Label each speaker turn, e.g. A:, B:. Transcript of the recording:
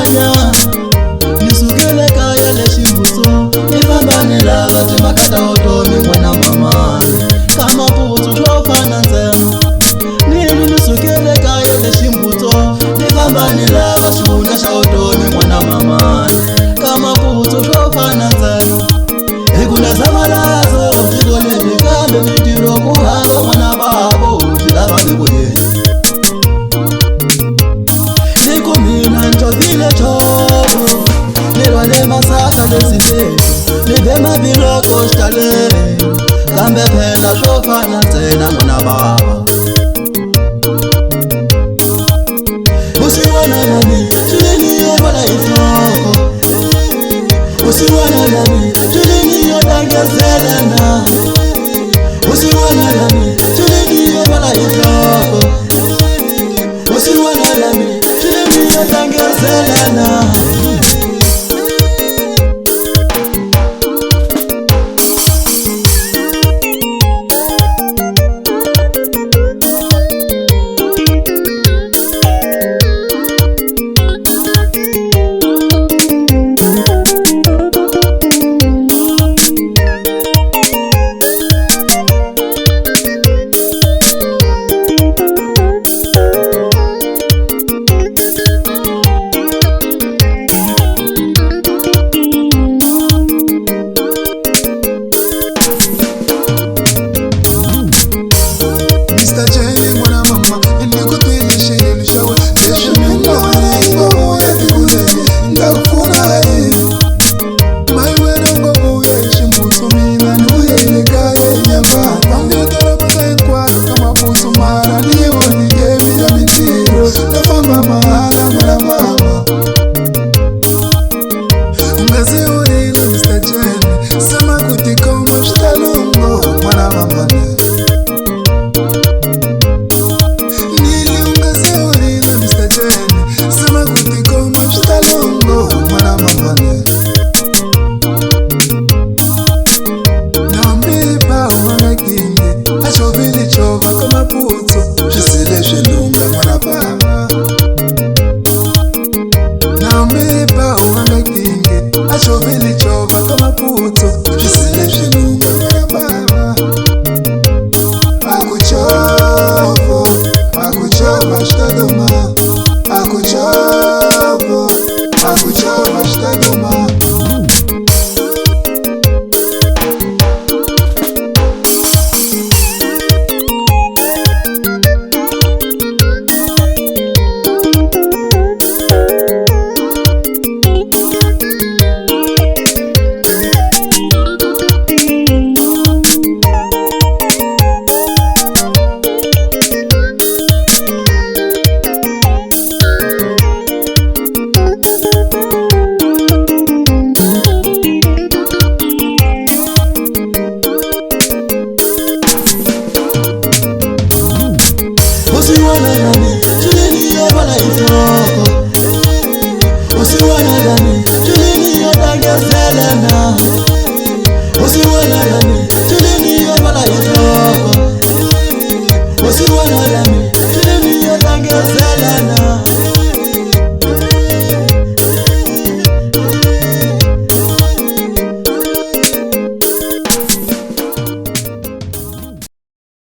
A: Nitanya nisukele kaya leximbuso nifambani lava timakata vutomi n'wana mamani kama putsu swo fana ntsena nini nisukele kaya leximbuso nifambani lava xivundla xa vutomi n'wana mamani kama putsu swo fana ntsena hi ku na zavalazo xikoleni kambe mintirho ku hava n'wana vavo swi lava ni vuyeni mina ncovile choko ni rhwale masaka lesiteni ni be maviloko xitaleni kambe phela swo fana ntsena n'wana bava usiwana lami swilini yo vala hi nhloko usiwana lami swilini yo dangezelana usiwana lami swilini yo vala hi nhloko usiwana lami Selena usiwana lami tulini yo vala hi nhloko